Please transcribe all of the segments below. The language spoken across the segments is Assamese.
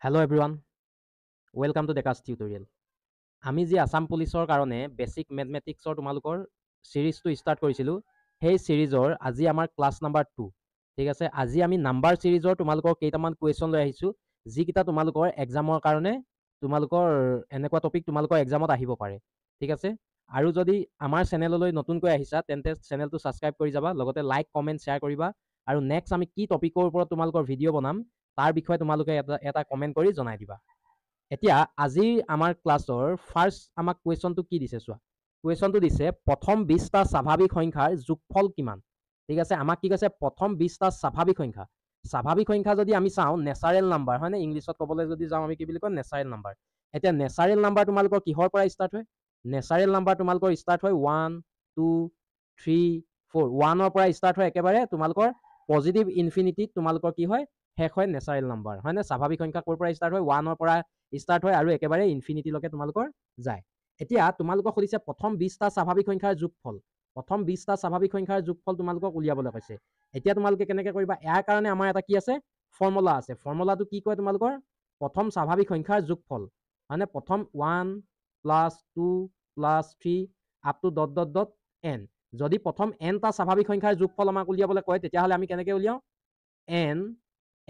Hello everyone, welcome to Dekas Tutorial. আমি যি আসাম পুলিচৰ কাৰণে বেসিক মেথমেটিক্সৰ তোমালোকৰ সিৰিজটো ষ্টাৰ্ট কৰিছিলোঁ সেই সিৰিজৰ আজি আমাৰ ক্লাছ নাম্বাৰ 2 ঠিক আছে। আজি আমি নাম্বাৰ সিৰিজৰ তোমালোকৰ কেইটামান কুৱেশ্যন লৈ আহিছোঁ যিকেইটা তোমালোকৰ এক্সামৰ কাৰণে তোমালোকৰ এনেকুৱা টপিক তোমালোকৰ এক্সামত আহিব পাৰে ঠিক আছে। আৰু যদি আমাৰ চেনেললৈ নতুনকৈ আহিছা তেন্তে চেনেলটো ছাবস্ক্ৰাইব কৰি যাবা, লগতে লাইক কমেণ্ট শ্বেয়াৰ কৰিবা আৰু নেক্সট আমি কি টপিকৰ ওপৰত তোমালোকৰ ভিডিঅ' বনাম তাৰ বিষয়ে তোমালোকে এটা কমেণ্ট কৰি জনাই দিবা। এতিয়া আজিৰ আমাৰ ক্লাছৰ ফাৰ্ষ্ট আমাক কুৱেশ্যনটো কি দিছে চোৱা। কুৱেশ্যনটো দিছে প্ৰথম 20টা স্বাভাৱিক সংখ্যাৰ যোগফল কিমান। ঠিক আছে, আমাক কি কৈছে প্ৰথম 20টা স্বাভাৱিক সংখ্যা। স্বাভাৱিক সংখ্যা যদি আমি চাওঁ নেচাৰেল নাম্বাৰ হয়নে, ইংলিছত ক'বলৈ যদি যাওঁ আমি কি বুলি কওঁ নেচাৰেল নাম্বাৰ। এতিয়া নেচাৰেল নাম্বাৰ তোমালোকৰ কিহৰ পৰা ষ্টাৰ্ট হয়? নেচাৰেল নাম্বাৰ তোমালোকৰ ষ্টাৰ্ট হয় 1 2 3 4 1ৰ পৰা ষ্টাৰ্ট হয় একেবাৰে তোমালোকৰ পজিটিভ ইনফিনিটিত তোমালোকৰ কি হয় শেষ হয় নেচাৰেল নাম্বাৰ হয়নে। স্বাভাৱিক সংখ্যা ক'ৰ পৰা ষ্টাৰ্ট হয় 1ৰ পৰা ষ্টাৰ্ট হয় আৰু একেবাৰে ইনফিনিটিলৈকে তোমালোকৰ যায়। এতিয়া তোমালোকক সুধিছে প্ৰথম 20টা স্বাভাৱিক সংখ্যাৰ যোগফল। প্ৰথম 20টা স্বাভাৱিক সংখ্যাৰ যোগফল তোমালোকক উলিয়াবলৈ কৈছে। এতিয়া তোমালোকে কেনেকৈ কৰিবা? ইয়াৰ কাৰণে আমাৰ এটা কি আছে ফৰ্মুলা আছে। ফৰ্মুলাটো কি কয় তোমালোকৰ প্ৰথম স্বাভাৱিক সংখ্যাৰ যোগফল মানে প্ৰথম 1 + 2 + 3 up to dot dot dot n। যদি প্ৰথম nটা স্বাভাৱিক সংখ্যাৰ যোগফল আমাক উলিয়াবলৈ কয় তেতিয়াহ'লে আমি কেনেকৈ উলিয়াওঁ n +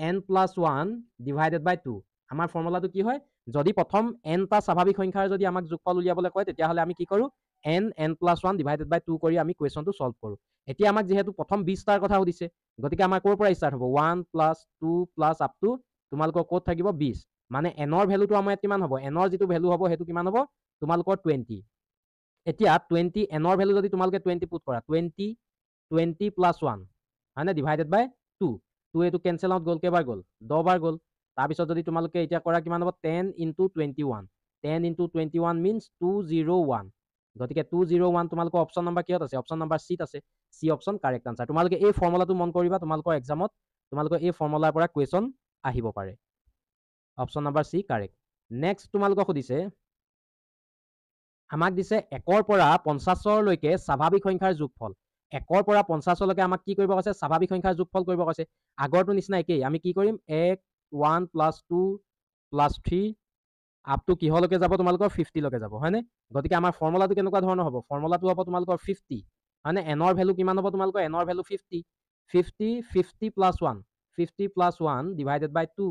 1 ডিভাইডেড বাই 2। আমাৰ ফৰ্মুলাটো কি হয়? যদি প্ৰথম nটা স্বাভাৱিক সংখ্যাৰ যদি আমাক যোগফল উলিয়াবলৈ কয় তেতিয়াহ'লে আমি কি কৰোঁ n + 1 ডিভাইডেড বাই 2 কৰি আমি কুৱেশ্যনটো ছল্ভ কৰোঁ। এতিয়া আমাক যিহেতু প্ৰথম 20টাৰ কথা সুধিছে গতিকে আমাৰ ক'ৰ পৰা ষ্টাৰ্ট হ'ব 1 + 2 + আপ টু তোমালোকৰ ক'ত থাকিব 20 মানে nৰ ভেলুটো আমাৰ ইয়াত কিমান হ'ব? nৰ যিটো ভেলু হ'ব সেইটো কিমান হ'ব তোমালোকৰ 20। এতিয়া 20 nৰ ভেলু যদি তোমালোকে 20 পুট কৰা 20 + 1 হয়নে ডিভাইডেড বাই 2 2 এইটো কেঞ্চেল আউট গ'ল, কেইবাৰ গ'ল 10 বাৰ গ'ল। তাৰপিছত যদি তোমালোকে এতিয়া কৰা কিমান হ'ব 10 × 21 10 × 21 মিনছ 201। গতিকে 201 তোমালোকৰ অপশ্যন নাম্বাৰ কিহত আছে? অপশ্যন নাম্বাৰ চিত আছে। C option correct answer. তোমালোকে এই ফৰ্মুলাটো মন কৰিবা, তোমালোকৰ এক্সামত তোমালোকৰ এই ফৰ্মুলাৰ পৰা কুৱেশ্যন আহিব পাৰে। Option number C correct. Next তোমালোকক সুধিছে আমাক দিছে 1ৰ পৰা 50লৈকে স্বাভাৱিক সংখ্যাৰ যোগফল। 1ৰ পৰা 50লৈকে আমাক কি কৰিব কৈছে? স্বাভাৱিক সংখ্যাৰ যোগফল কৰিব কৈছে। আগৰটো নিচিনা একেই, আমি কি কৰিম 1 + 2 + 3 আপ টু কিহলৈকে যাব তোমালোকৰ 50লৈকে যাব হয়নে। গতিকে আমাৰ ফৰ্মুলাটো কেনেকুৱা ধৰণৰ হ'ব? ফৰ্মুলাটো হ'ব তোমালোকৰ 50 হয়নে। এনৰ ভেলু কিমান হ'ব তোমালোকৰ? এনৰ ভেলু 50 50 + 1 50 + 1 ডিভাইডেড বাই 2।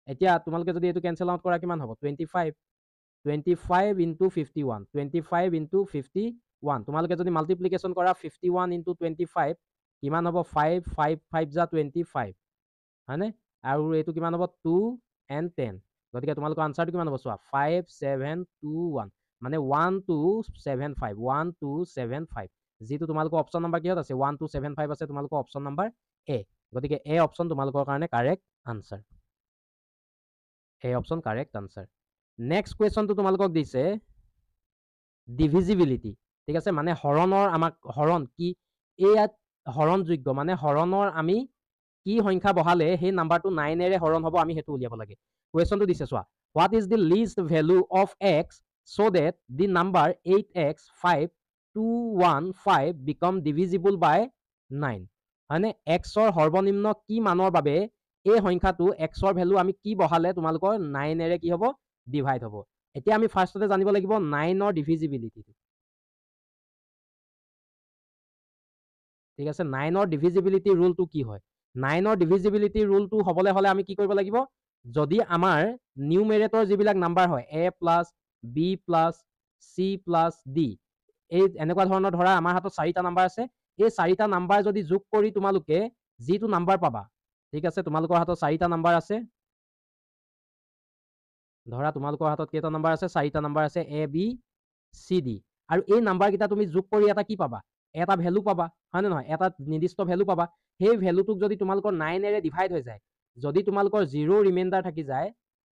এতিয়া তোমালোকে যদি এইটো কেঞ্চেল আউট কৰা কিমান হ'ব 25 25 × 51 25 × 51 তোমালোকে যদি মাল্টিপ্লিকেশ্যন কৰা 51 × 25 কিমান হ'ব 5 5 5 × 25 হয়নে। আৰু এইটো কিমান হ'ব 2 and 10। গতিকে তোমালোকৰ আনচাৰটো কিমান হ'ব চোৱা 5 7 2 1 মানে 1275 1275 যিটো তোমালোকৰ অপশ্যন নাম্বাৰ কিহত আছে 1275 আছে তোমালোকৰ অপশ্যন নাম্বাৰ এ। গতিকে এ অপশ্যন তোমালোকৰ কাৰণে correct answer. A option correct answer. Next কুৱেশ্যনটো তোমালোকক দিছে ডিভিজিবিলিটি ঠিক আছে, মানে হৰণৰ আমাক হৰণ কি ইয়াত হৰণযোগ্য মানে হৰণৰ আমি কি সংখ্যা বহালে সেই নাম্বাৰটো 9ৰে হৰণ হ'ব আমি সেইটো উলিয়াব লাগে। কুৱেশ্যনটো দিছে চোৱা what is the least value of X so' that the number 8x5215 become divisible by 9 হয়নে। এক্সৰ সৰ্বনিম্ন কি মানৰ বাবে এই সংখ্যাটো এক্সৰ ভেলু আমি কি বহালে তোমালোকৰ 9ৰে কি হ'ব ডিভাইড হ'ব। এতিয়া আমি ফাৰ্ষ্টতে জানিব লাগিব 9ৰ ডিভিজিবিলিটিটো ঠিক আছে। 9ৰ ডিভিজিবিলিটি ৰুলটো কি হয়? 9ৰ ডিভিজিবিলিটি ৰুলটো হ'বলৈ হ'লে আমি কি কৰিব লাগিব? যদি আমাৰ নিউমেৰেটৰ যিবিলাক নাম্বাৰ হয় a + b + c + d এই এনেকুৱা ধৰণৰ ধৰা আমাৰ হাতত 4টা নাম্বাৰ আছে। এই 4টা নাম্বাৰ যদি যোগ কৰি তোমালোকে যিটো নাম্বাৰ পাবা ঠিক আছে, তোমালোকৰ হাতত 4টা নাম্বাৰ আছে। ধৰা তোমালোকৰ হাতত কেইটা নাম্বাৰ আছে? 4টা নাম্বাৰ আছে a b c d আৰু এই নাম্বাৰকেইটা তুমি যোগ কৰি এটা কি পাবা? এটা ভেলু পাবা হয় নে নহয়, এটা নিৰ্দিষ্ট ভেলু পাবা। সেই ভেলুটোক যদি তোমালোকৰ 9ৰে ডিভাইড হৈ যায়, যদি তোমালোকৰ 0 ৰিমাইণ্ডাৰ থাকি যায়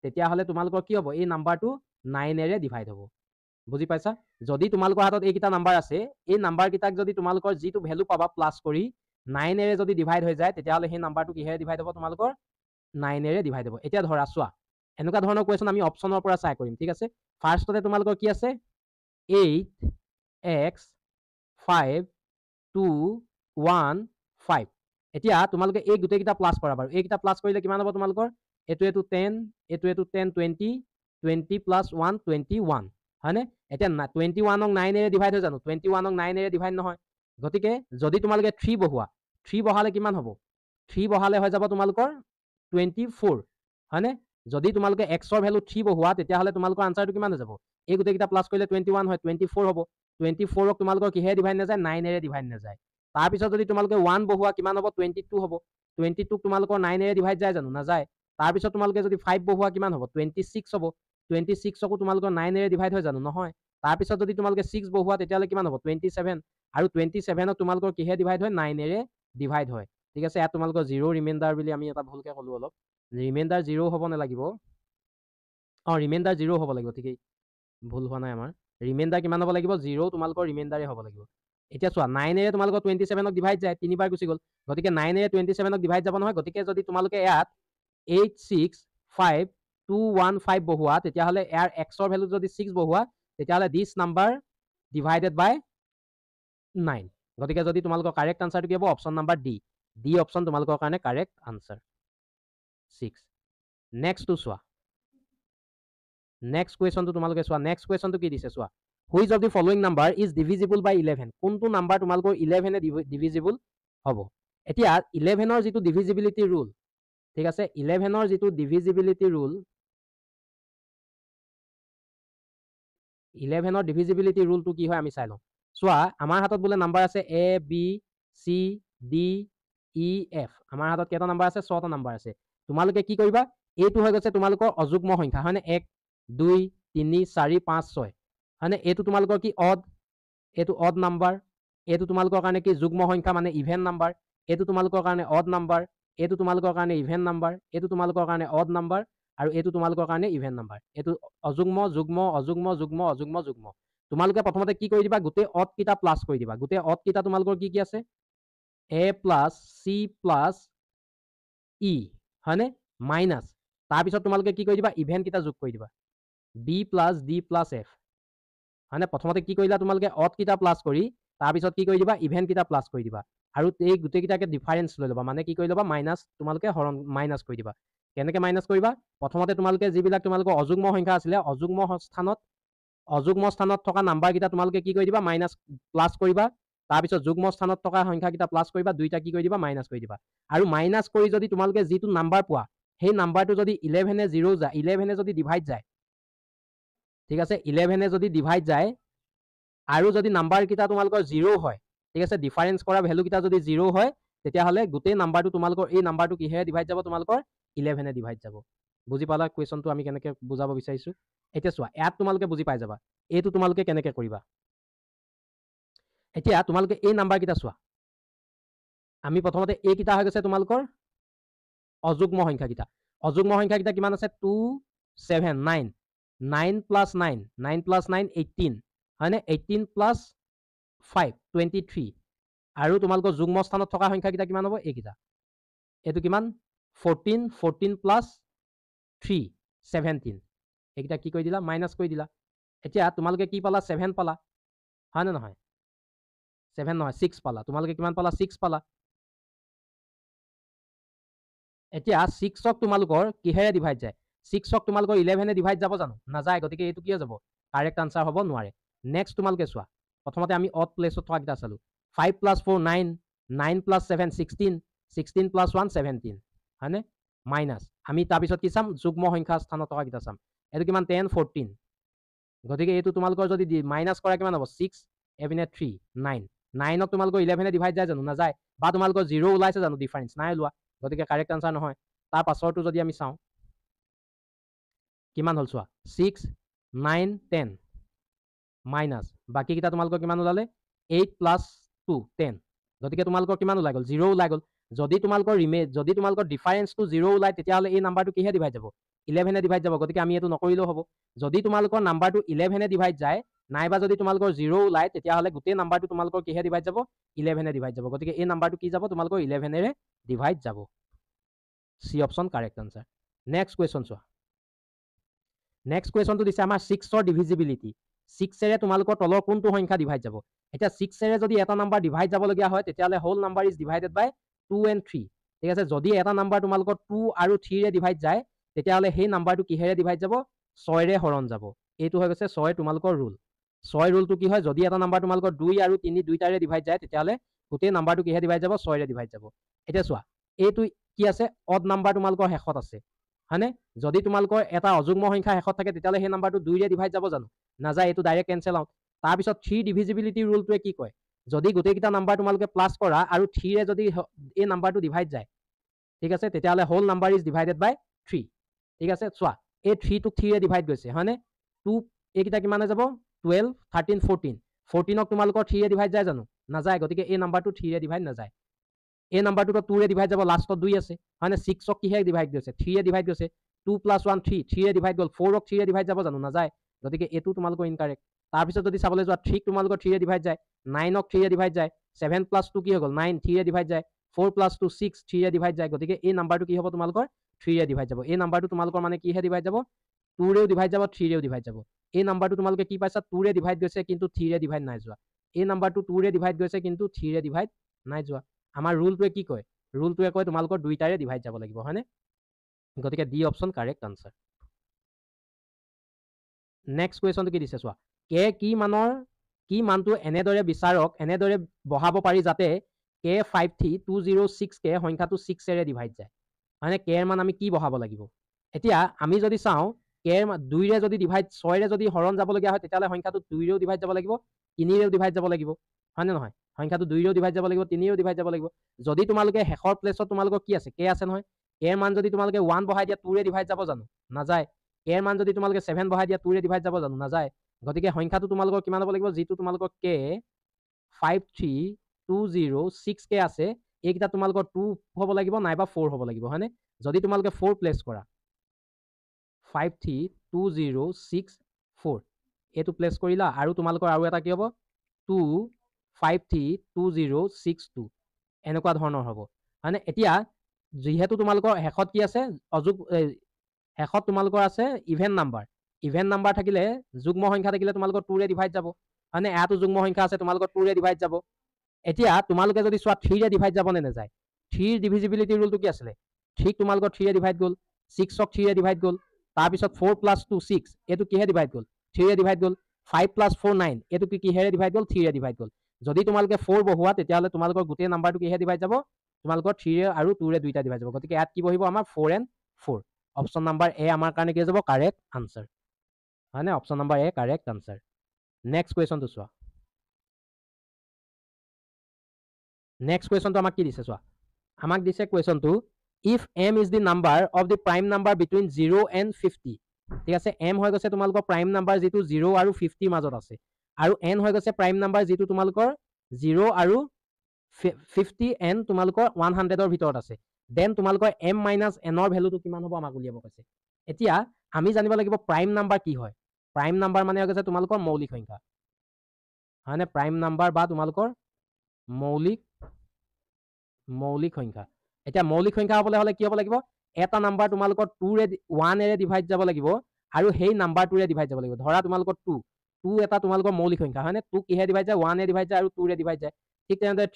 তেতিয়াহ'লে তোমালোকৰ কি হ'ব? এই নাম্বাৰটো 9ৰে ডিভাইড হ'ব। বুজি পাইছা? যদি তোমালোকৰ হাতত এইকেইটা নাম্বাৰ আছে, এই নাম্বাৰকেইটাক যদি তোমালোকৰ যিটো ভেলু পাবা প্লাছ কৰি 9ৰে যদি ডিভাইড হৈ যায় তেতিয়াহ'লে সেই নাম্বাৰটো কিহেৰে ডিভাইড হ'ব তোমালোকৰ 9ৰে ডিভাইড হ'ব। এতিয়া ধৰা চোৱা এনেকুৱা ধৰণৰ কুৱেশ্যন আমি অপশ্যনৰ পৰা চাই কৰিম ঠিক আছে। ফাৰ্ষ্টতে তোমালোকৰ কি আছে 8x5215। এতিয়া তোমালোকে এই গোটেইকেইটা প্লাছ কৰা বাৰু। এইকেইটা প্লাছ কৰিলে কিমান হ'ব তোমালোকৰ এইটো 10 এইটো 10 20 20 প্লাছ 1 21 হয়নে এতিয়া 21ক 9 এৰে ডিভাইড হৈ জানো 21ক 9 এৰে ডিভাইড নহয় গতিকে যদি তোমালোকে 3 বহোৱা 3 বহালে কিমান হ'ব 3 বহালে হৈ যাব তোমালোকৰ 24 হয়নে যদি তোমালোকে এক্সৰ ভেলু 3 বহোৱা তেতিয়াহ'লে তোমালোকৰ আনচাৰটো কিমান হৈ যাব এই গোটেইকেইটা প্লাছ কৰিলে 21 হয় 24 হ'ব 24ক তোমালোকৰ কিহেৰে ডিভাইড নাযায় 9 এৰে ডিভাইড নাযায় তাৰপিছত যদি তোমালোকে 1 বহোৱা কিমান হ'ব 22 হ'ব 22ক তোমালোকৰ 9 এৰে ডিভাইড যায় জানো নাযায় তাৰপিছত তোমালোকে যদি 5 বহোৱা কিমান হ'ব 26 হ'ব 26কো তোমালোকৰ 9 এৰে ডিভাইড হৈ জানো নহয় তাৰপিছত যদি তোমালোকে 6 বহোৱা তেতিয়াহ'লে কিমান হ'ব 27 আৰু 27ক তোমালোকৰ কিহেৰে ডিভাইড হয় 9 এৰে ডিভাইড হয় ঠিক আছে ইয়াত তোমালোকৰ 0 ৰিমাইণ্ডাৰ বুলি আমি এটা ভুলকৈ ক'লো অলপ ৰিমাইণ্ডাৰ 0 হ'ব নালাগিব ৰিমাইণ্ডাৰ 0 হ'ব লাগিব ঠিকেই ভুল হোৱা নাই আমাৰ ৰিমাইণ্ডাৰ কিমান হ'ব লাগিব 0 তোমালোকৰ ৰিমাইণ্ডাৰে হ'ব লাগিব এতিয়া চোৱা 9 এৰে তোমালোকৰ 27ক ডিভাইড যায় তিনিবাৰ গুচি গ'ল গতিকে 9 এৰে 27ক ডিভাইড যাব নহয় গতিকে যদি তোমালোকে ইয়াত 8 6 5 2 1 5 বহোৱা তেতিয়াহ'লে ইয়াৰ এক্সৰ ভেলু যদি 6 বহোৱা তেতিয়াহ'লে দিছ নাম্বাৰ ডিভাইডেড বাই 9 গতিকে যদি তোমালোকৰ কাৰেক্ট আনচাৰটো কি হ'ব অপশ্যন নাম্বাৰ ডি অপশ্যন তোমালোকৰ কাৰণে কাৰেক্ট আনচাৰ 6 নেক্সটটো চোৱা নেক্সট কুৱেশ্যনটো তোমালোকে চোৱা নেক্সট কুৱেশ্যনটো কি দিছে চোৱা which of the following number is divisible by 11 কোনটো নাম্বাৰ তোমালোকৰ 11 ডিভিজিবল হ'ব এতিয়া 11ৰ যিটো ডিভিজিবিলিটি ৰুল ঠিক আছে 11ৰ যিটো ডিভিজিবিলিটি ৰুল 11ৰ ডিভিজিবিলিটি ৰুলটো কি হয় আমি চাই লওঁ চোৱা আমাৰ হাতত বোলে নাম্বাৰ আছে A B C D E F আমাৰ হাতত কেইটা নাম্বাৰ আছে 6টা নাম্বাৰ আছে তোমালোকে কি কৰিবা এইটো হৈ গৈছে তোমালোকৰ অযুগ্ম সংখ্যা হয়নে 1 2 3 4 5 6 হয়নে এইটো তোমালোকৰ কি এইটো অড নাম্বাৰ এইটো তোমালোকৰ কাৰণে কি যুগ্ম সংখ্যা মানে ইভেন নাম্বাৰ এইটো তোমালোকৰ কাৰণে অড নাম্বাৰ এইটো তোমালোকৰ কাৰণে ইভেন নাম্বাৰ এইটো তোমালোকৰ কাৰণে অড নাম্বাৰ আৰু এইটো তোমালোকৰ কাৰণে ইভেন নাম্বাৰ এইটো অযুগ্ম যুগ্ম অযুগ্ম যুগ্ম অযুগ্ম যুগ্ম তোমালোকে প্ৰথমতে কি কৰি দিবা গোটেই অড কেইটা প্লাছ কৰি দিবা গোটেই অড কেইটা তোমালোকৰ কি কি আছে এ প্লাছ চি প্লাছ ই হয়নে মাইনাছ তাৰপিছত তোমালোকে কি কৰি দিবা ইভেন কেইটা যোগ কৰি দিবা B plus D plus F হয়নে প্ৰথমতে কি কৰিলা তোমালোকে অড কেইটা প্লাছ কৰি তাৰপিছত কি কৰি দিবা ইভেন কেইটা প্লাছ কৰি দিবা আৰু এই গোটেইকেইটাকে ডিফাৰেঞ্চ লৈ ল'বা মানে কি কৰি ল'বা মাইনাছ তোমালোকে হৰণ মাইনাছ কৰি দিবা কেনেকৈ মাইনাছ কৰিবা প্ৰথমতে তোমালোকে যিবিলাক তোমালোকৰ অযুগ্ম সংখ্যা আছিলে অযুগ্ম স্থানত থকা নাম্বাৰকেইটা তোমালোকে কি কৰি দিবা মাইনাছ প্লাছ কৰিবা তাৰপিছত যুগ্ম স্থানত থকা সংখ্যাকেইটা প্লাছ কৰিবা দুইটা কি কৰি দিবা মাইনাছ কৰি দিবা আৰু মাইনাছ কৰি যদি তোমালোকে যিটো নাম্বাৰ পোৱা সেই নাম্বাৰটো যদি 11 0 যায় 11 যদি ডিভাইড যায় ঠিক আছে 11 যদি ডিভাইড যায় আৰু যদি নাম্বাৰকেইটা তোমালোকৰ 0 হয় ঠিক আছে ডিফাৰেঞ্চ কৰা ভেলুকেইটা যদি 0 হয় তেতিয়াহ'লে গোটেই নাম্বাৰটো তোমালোকৰ এই নাম্বাৰটো কিহেৰে ডিভাইড যাব তোমালোকৰ 11 ডিভাইড যাব বুজি পালা কুৱেশ্যনটো আমি কেনেকৈ বুজাব বিচাৰিছোঁ এতিয়া চোৱা ইয়াত তোমালোকে বুজি পাই যাবা এইটো তোমালোকে কেনেকৈ কৰিবা এতিয়া তোমালোকে এই নাম্বাৰকেইটা চোৱা আমি প্ৰথমতে এইকেইটা হৈ গৈছে তোমালোকৰ অযুগ্ম সংখ্যাকেইটা কিমান আছে 2 7 9 9 প্লাছ 9 9 প্লাছ 9 18 হয়নে 18 প্লাছ 5 23 আৰু তোমালোকৰ যুগ্ম স্থানত থকা সংখ্যাকেইটা কিমান হ'ব এইকেইটা এইটো কিমান 14 14 প্লাছ 3 17 এইকেইটা কি কৰি দিলা মাইনাছ কৰি দিলা এতিয়া তোমালোকে কি পালা 7 পালা হয়নে নহয় 7 নহয় 6 পালা তোমালোকে কিমান পালা 6 পালা এতিয়া 6ক তোমালোকৰ কিহেৰে ডিভাইড যায় 6ক তোমালোকৰ 11 ডিভাইড যাব জানো নাযায় গতিকে এইটো কি যাব কাৰেক্ট আনচাৰ হ'ব নোৱাৰে নেক্সট তোমালোকে চোৱা প্ৰথমতে আমি অড প্লেছত থকা কেইটা চালো 5 প্লাছ 4 9 9 প্লাছ 7 16 16 প্লাছ 1 17 হয়নে মাইনাছ আমি তাৰপিছত কি চাম যুগ্ম সংখ্যা স্থানত থকা কেইটা চাম এইটো কিমান 10 14 গতিকে এইটো তোমালোকৰ যদি মাইনাছ কৰা কিমান হ'ব 6 এপিনে 3 9 9ক তোমালোকৰ 11 ডিভাইড যায় জানো নাযায় বা তোমালোকৰ 0 ওলাইছে জানো ডিফাৰেঞ্চ নাই ওলোৱা গতিকে কাৰেক্ট আনচাৰ নহয় তাৰ পাছৰটো যদি আমি চাওঁ কিমান হ'ল চোৱা 6 9 10 মাইনাছ বাকীকেইটা তোমালোকৰ কিমান ওলালে 8 প্লাছ 2 10 গতিকে তোমালোকৰ কিমান ওলাই গ'ল 0 ওলাই গ'ল যদি তোমালোকৰ ডিফাৰেঞ্চটো 0 ওলায় তেতিয়াহ'লে এই নাম্বাৰটো কিহে ডিভাইড যাব 11 ডিভাইড যাব গতিকে আমি এইটো নকৰিলেও হ'ব যদি তোমালোকৰ নাম্বাৰটো 11 ডিভাইড যায় নাইবা যদি তোমালোকৰ 0 ওলায় তেতিয়াহ'লে গোটেই নাম্বাৰটো তোমালোকৰ কিহে ডিভাইড যাব 11 ডিভাইড যাব গতিকে এই নাম্বাৰটো কি যাব তোমালোকৰ 11 ডিভাইড যাব C option correct answer next question চোৱা নেক্সট কুৱেশ্যনটো দিছে আমাৰ 6ৰ ডিভিজিবিলিটি 6ৰে তোমালোকৰ তলৰ কোনটো সংখ্যা ডিভাইড যাব এতিয়া 6ৰে যদি এটা নাম্বাৰ ডিভাইড যাবলগীয়া হয় তেতিয়াহ'লে whole number is divided by 2 and 3 ঠিক আছে যদি এটা নাম্বাৰ তোমালোকৰ 2 আৰু 3ৰে ডিভাইড যায় তেতিয়াহ'লে সেই নাম্বাৰটো কিহেৰে ডিভাইড যাব 6ৰে হৰণ যাব এইটো হৈ গৈছে 6 তোমালোকৰ ৰুল 6 ৰুলটো কি হয় যদি এটা নাম্বাৰ তোমালোকৰ 2 আৰু 3 দুইটাৰে ডিভাইড যায় তেতিয়াহ'লে গোটেই নাম্বাৰটো কিহে ডিভাইড যাব 6ৰে ডিভাইড যাব এতিয়া চোৱা এইটো কি আছে অড নাম্বাৰ তোমালোকৰ শেষত আছে হয়নে যদি তোমালোকৰ এটা অযুগ্ম সংখ্যা শেষত থাকে তেতিয়াহ'লে সেই নাম্বাৰটো 2ৰে ডিভাইড যাব জানো নাযায় এইটো ডাইৰেক্ট কেনচেল আউট তাৰপিছত 3 ডিভিজিবিলিটি ৰুলটোৱে কি কয় যদি গোটেইকেইটা নাম্বাৰ তোমালোকে প্লাছ কৰা আৰু 3ৰে যদি এই নাম্বাৰটো ডিভাইড যায় ঠিক আছে তেতিয়াহ'লে হোল নাম্বাৰ ইজ ডিভাইডেড বাই 3 ঠিক আছে চোৱা এই 3টোক 3ৰে ডিভাইড গৈছে হয়নে 2 এইকেইটা কিমানে যাব 12 13 14 14ক তোমালোকৰ 3ৰে ডিভাইড যায় জানো নাযায় গতিকে এই নাম্বাৰটো 3ৰে ডিভাইড নাযায় এই নাম্বাৰটো 2ৰে ডিভাইড যাব লাষ্টত 2 আছে হয়নে 6ক কিহে ডিভাইড গৈছে 3ৰে ডিভাইড গৈছে 2 + 1 3 3ৰে ডিভাইড গ'ল 4ক 3ৰে ডিভাইড যাব জানো নাযায় গতিকে এইটো তোমালোকৰ ইনকাৰেক্ট তাৰপিছত যদি চাবলৈ যোৱা 3ক তোমালোকৰ 3ৰে ডিভাইড যায় 9ক 3ৰে ডিভাইড যায় 7 + 2 কি হৈ গ'ল 9 3ৰে ডিভাইড যায় 4 + 2 6 3ৰে ডিভাইড যায় গতিকে এই নাম্বাৰটো কি হ'ব তোমালোকৰ 3ৰে ডিভাইড যাব এই নাম্বাৰটো তোমালোকৰ মানে কিহে ডিভাইড যাব 2ৰেও ডিভাইড যাব 3ৰেও ডিভাইড যাব এই নাম্বাৰটো তোমালোকে কি পাইছা 2ৰে ডিভাইড গৈছে কিন্তু 3ৰে ডিভাইড নাই যোৱা এই নাম্বাৰটো 2ৰে ডিভাইড গৈছে কিন্তু 3ৰে ডিভাইড নাই যোৱা আমাৰ ৰুলটোৱে কি কয় ৰুলটোৱে কয় তোমালোকৰ দুইটাৰে ডিভাইড যাব লাগিব হয়নে গতিকে D option correct answer next কুৱেশ্যনটো কি দিছে চোৱা কে কি মানটো এনেদৰে বিচাৰক এনেদৰে বহাব পাৰি যাতে কে 53206 কে সংখ্যাটো 6ৰে ডিভাইড যায় মানে কে ৰ মান আমি কি বহাব লাগিব এতিয়া আমি যদি চাওঁ কে 2ৰে যদি ডিভাইড 6ৰে যদি হৰণ যাবলগীয়া হয় তেতিয়াহ'লে সংখ্যাটো 2ৰেও ডিভাইড যাব লাগিব 3ৰেও ডিভাইড যাব লাগিব হয়নে নহয় সংখ্যাটো 2ৰেও ডিভাইড যাব লাগিব 3ৰেও ডিভাইড যাব লাগিব যদি তোমালোকে শেষৰ প্লেছত তোমালোকৰ কি আছে কে আছে নহয় কে ৰ মান যদি তোমালোকে 1 বহাই দিয়া 2ৰে ডিভাইড যাব জানো নাযায় কে ৰ মান যদি তোমালোকে 7 বহাই দিয়া 2ৰে ডিভাইড যাব জানো নাযায় গতিকে সংখ্যাটো তোমালোকৰ কিমান হ'ব লাগিব যিটো তোমালোকৰ কে 53206 কে আছে এইকেইটা তোমালোকৰ 2 হ'ব লাগিব নাইবা 4 হ'ব লাগিব হয়নে যদি তোমালোকে 4 প্লেচ কৰা 53206 এইটো প্লেচ কৰিলা আৰু তোমালোকৰ আৰু এটা কি হ'ব 2532062 এনেকুৱা ধৰণৰ হ'ব হয়নে এতিয়া যিহেতু তোমালোকৰ শেষত কি আছে শেষত তোমালোকৰ আছে ইভেন নাম্বাৰ থাকিলে যুগ্ম সংখ্যা থাকিলে তোমালোকৰ 2ৰে ডিভাইড যাব হয়নে এটো যুগ্ম সংখ্যা আছে তোমালোকৰ 2ৰে ডিভাইড যাব এতিয়া তোমালোকে যদি চোৱা 3ৰে ডিভাইড যাব নে নাযায় 3 ডিভিজিবিলিটি ৰুলটো কি আছিলে 3 তোমালোকৰ 3ৰে ডিভাইড গ'ল 6ক 3ৰে ডিভাইড গ'ল তাৰপিছত 4 + 2 6 এইটো কিহে ডিভাইড গ'ল 3ৰে ডিভাইড গ'ল 5 + 4 9 এইটো কিহেৰে ডিভাইড গ'ল 3ৰে ডিভাইড গ'ল যদি তোমালোকে 4 বহোৱা তেতিয়াহ'লে তোমালোকৰ গোটেই নাম্বাৰটো কিহে ডিভাইড যাব তোমালোকৰ 3ৰে আৰু 2ৰে দুইটা ডিভাইড যাব গতিকে ইয়াত কি বহিব আমাৰ 4 and 4 অপশ্যন নাম্বাৰ এ আমাৰ কাৰণে কি যাব কাৰেক্ট আনসাৰ হয়নে option number A correct answer next কুৱেশ্যনটো চোৱা নেক্সট কুৱেশ্যনটো আমাক কি দিছে চোৱা আমাক দিছে কুৱেশ্যনটো if m is the number of the prime number between 0 and 50 ঠিক আছে m হৈ গৈছে তোমালোকৰ প্ৰাইম নাম্বাৰ যিটো 0 আৰু 50 মাজত আছে আৰু n হৈ গৈছে প্ৰাইম নাম্বাৰ যিটো তোমালোকৰ 0 আৰু 50 n তোমালোকৰ 100 ৰ ভিতৰত আছে দেন তোমালোকৰ m - n ৰ ভ্যালুটো কিমান হ'ব আমাক উলিয়াব কৈছে এতিয়া আমি জানিব লাগিব প্ৰাইম নাম্বাৰ কি হয় প্ৰাইম নাম্বাৰ মানে হৈ গৈছে তোমালোকৰ মৌলিক সংখ্যা হয়নে প্ৰাইম নাম্বাৰ বা তোমালোকৰ মৌলিক সংখ্যা এতিয়া মৌলিক সংখ্যা হ'বলৈ হ'লে কি হ'ব লাগিব এটা নাম্বাৰ তোমালোকৰ 1ৰে ডিভাইড যাব লাগিব আৰু সেই নাম্বাৰটোৰে ডিভাইড যাব লাগিব ধৰা তোমালোকৰ 2 এটা তোমালোকৰ মৌলিক সংখ্যা হয়নে 2 কিহে ডিভাইড যায় 1ৰে ডিভাইড যায় আৰু 2ৰে ডিভাইড যায় ঠিক তেনেদৰে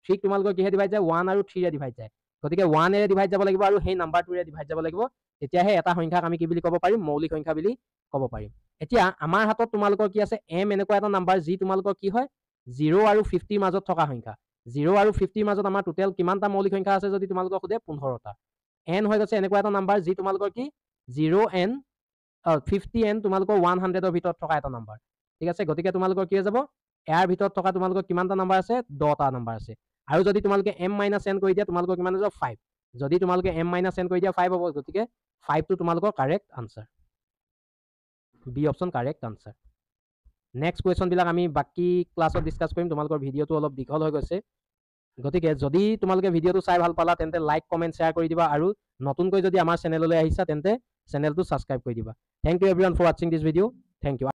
3 তোমালোকৰ কিহে ডিভাইড যায় 1 আৰু 3ৰে ডিভাইড যায় গতিকে 1ৰে ডিভাইড যাব লাগিব আৰু সেই নাম্বাৰটোৰে ডিভাইড যাব লাগিব তেতিয়াহে এটা সংখ্যাক আমি কি বুলি ক'ব পাৰিম মৌলিক সংখ্যা বুলি ক'ব পাৰিম এতিয়া আমাৰ হাতত তোমালোকৰ কি আছে m এনেকুৱা এটা নাম্বাৰ যি তোমালোকৰ কি হয় 0 আৰু 50 মাজত থকা সংখ্যা 0 আৰু 50 মাজত আমাৰ টোটেল কিমানটা মৌলিক সংখ্যা আছে যদি তোমালোকক সুধে 15টা n হৈ গৈছে এনেকুৱা এটা নাম্বাৰ যি তোমালোকৰ কি 0n 50n তোমালোকৰ 100 ৰ ভিতৰত থকা এটা নাম্বাৰ ঠিক আছে গতিকে তোমালোকৰ কি হৈ যাব ইয়াৰ ভিতৰত থকা তোমালোকৰ কিমানটা নাম্বাৰ আছে 10টা নাম্বাৰ আছে আৰু যদি তোমালোকে m - n কৰি দিয়া তোমালোকৰ কিমান হৈ যাব 5 যদি তোমালোকে m - n কৰি দিয়া 5 হ'ব গতিকে 5 টো তোমালোকৰ correct answer B option correct answer next question বিলাক আমি বাকি ক্লাছত ডিসকাস কৰিম তোমালোকৰ ভিডিঅ'টো অলপ দীঘল হৈ গৈছে গতিকে যদি তোমালোকে ভিডিঅ'টো চাই ভাল পালা তেন্তে লাইক কমেন্ট শ্বেয়াৰ কৰি দিবা আৰু নতুনকৈ যদি আমাৰ চেনেললৈ আহিছা তেন্তে চেনেলটো সাবস্ক্ৰাইব কৰি দিবা thank you everyone for watching this video' thank U